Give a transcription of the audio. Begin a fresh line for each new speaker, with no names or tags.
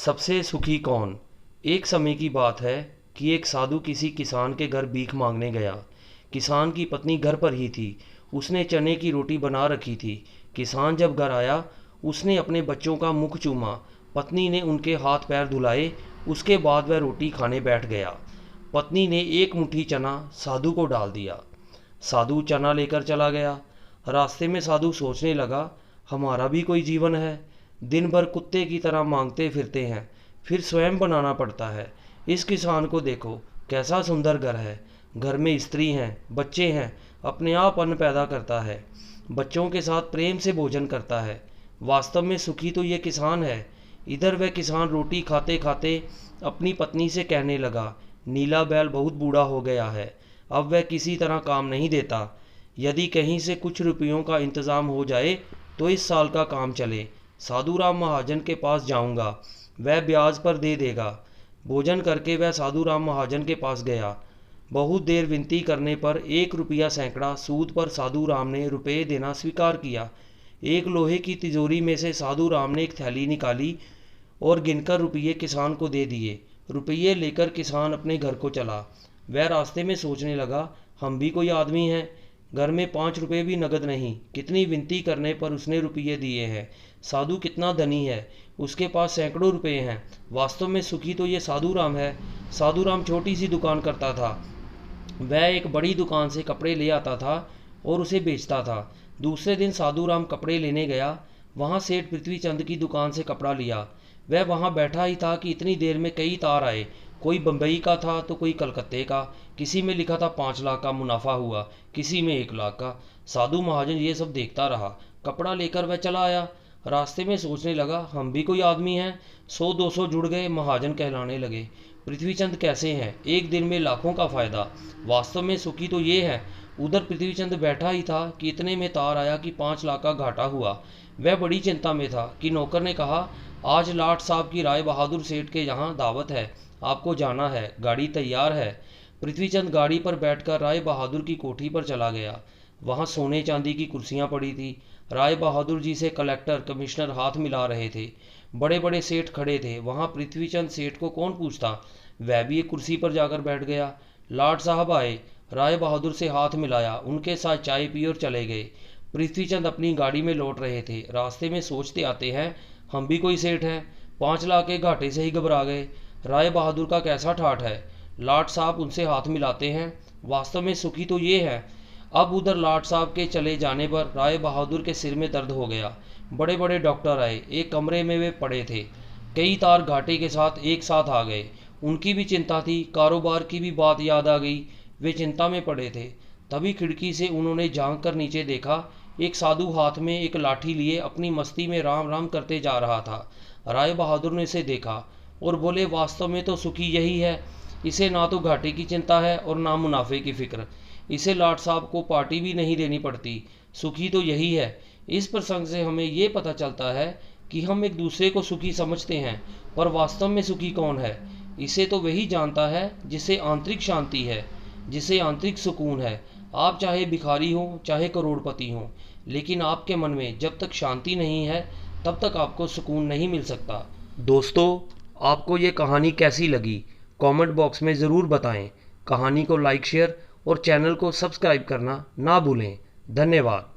सबसे सुखी कौन। एक समय की बात है कि एक साधु किसी किसान के घर भीख मांगने गया। किसान की पत्नी घर पर ही थी। उसने चने की रोटी बना रखी थी। किसान जब घर आया, उसने अपने बच्चों का मुख चूमा। पत्नी ने उनके हाथ पैर धुलाए। उसके बाद वह रोटी खाने बैठ गया। पत्नी ने एक मुट्ठी चना साधु को डाल दिया। साधु चना लेकर चला गया। रास्ते में साधु सोचने लगा, हमारा भी कोई जीवन है। दिन भर कुत्ते की तरह मांगते फिरते हैं, फिर स्वयं बनाना पड़ता है। इस किसान को देखो, कैसा सुंदर घर है। घर में स्त्री हैं, बच्चे हैं, अपने आप अन्न पैदा करता है, बच्चों के साथ प्रेम से भोजन करता है। वास्तव में सुखी तो ये किसान है। इधर वह किसान रोटी खाते खाते अपनी पत्नी से कहने लगा, नीला बैल बहुत बूढ़ा हो गया है, अब वह किसी तरह काम नहीं देता। यदि कहीं से कुछ रुपयों का इंतज़ाम हो जाए तो इस साल का काम चले। साधु राम महाजन के पास जाऊंगा, वह ब्याज पर दे देगा। भोजन करके वह साधु राम महाजन के पास गया। बहुत देर विनती करने पर 1 रुपया सैकड़ा सूद पर साधु राम ने रुपये देना स्वीकार किया। एक लोहे की तिजोरी में से साधु राम ने एक थैली निकाली और गिनकर रुपये किसान को दे दिए। रुपये लेकर किसान अपने घर को चला। वह रास्ते में सोचने लगा, हम भी कोई आदमी हैं, घर में 5 रुपये भी नगद नहीं। कितनी विनती करने पर उसने रुपये दिए हैं। साधु कितना धनी है, उसके पास सैकड़ों रुपये हैं। वास्तव में सुखी तो ये साधु राम है। साधु राम छोटी सी दुकान करता था। वह एक बड़ी दुकान से कपड़े ले आता था और उसे बेचता था। दूसरे दिन साधु राम कपड़े लेने गया। वहाँ सेठ पृथ्वीचंद की दुकान से कपड़ा लिया। वह वहाँ बैठा ही था कि इतनी देर में कई तार आए। कोई बम्बई का था तो कोई कलकत्ते का। किसी में लिखा था 5 लाख का मुनाफा हुआ, किसी में 1 लाख का। साधु महाजन ये सब देखता रहा। कपड़ा लेकर वह चला आया। रास्ते में सोचने लगा, हम भी कोई आदमी हैं। 100-200 जुड़ गए, महाजन कहलाने लगे। पृथ्वीचंद कैसे हैं, एक दिन में लाखों का फायदा। वास्तव में सुखी तो ये है। उधर पृथ्वीचंद बैठा ही था कि इतने में तार आया कि 5 लाख का घाटा हुआ। वह बड़ी चिंता में था कि नौकर ने कहा, आज लाट साहब की राय बहादुर सेठ के यहाँ दावत है, आपको जाना है, गाड़ी तैयार है। पृथ्वीचंद गाड़ी पर बैठकर राय बहादुर की कोठी पर चला गया। वहाँ सोने चांदी की कुर्सियाँ पड़ी थी। राय बहादुर जी से कलेक्टर कमिश्नर हाथ मिला रहे थे। बड़े बड़े सेठ खड़े थे। वहाँ पृथ्वीचंद सेठ को कौन पूछता, वह भी एक कुर्सी पर जाकर बैठ गया। लाट साहब आए, राय बहादुर से हाथ मिलाया, उनके साथ चाय पी और चले गए। पृथ्वीचंद अपनी गाड़ी में लौट रहे थे। रास्ते में सोचते आते हैं, हम भी कोई सेठ हैं, 5 लाख के घाटे से ही घबरा गए। राय बहादुर का कैसा ठाठ है। लाट साहब उनसे हाथ मिलाते हैं। वास्तव में सुखी तो ये है। अब उधर लाट साहब के चले जाने पर राय बहादुर के सिर में दर्द हो गया। बड़े बड़े डॉक्टर आए। एक कमरे में वे पड़े थे। कई तार घाटे के साथ एक साथ आ गए। उनकी भी चिंता थी, कारोबार की भी बात याद आ गई। वे चिंता में पड़े थे। तभी खिड़की से उन्होंने झांक कर नीचे देखा। एक साधु हाथ में एक लाठी लिए अपनी मस्ती में राम राम करते जा रहा था। राय बहादुर ने इसे देखा और बोले, वास्तव में तो सुखी यही है। इसे ना तो घाटे की चिंता है और ना मुनाफे की फिक्र। इसे लाट साहब को पार्टी भी नहीं देनी पड़ती। सुखी तो यही है। इस प्रसंग से हमें ये पता चलता है कि हम एक दूसरे को सुखी समझते हैं, पर वास्तव में सुखी कौन है, इसे तो वही जानता है जिसे आंतरिक शांति है, जिसे आंतरिक सुकून है। आप चाहे भिखारी हो, चाहे करोड़पति हो, लेकिन आपके मन में जब तक शांति नहीं है तब तक आपको सुकून नहीं मिल सकता। दोस्तों, आपको ये कहानी कैसी लगी, कमेंट बॉक्स में ज़रूर बताएं। कहानी को लाइक, शेयर और चैनल को सब्सक्राइब करना ना भूलें। धन्यवाद।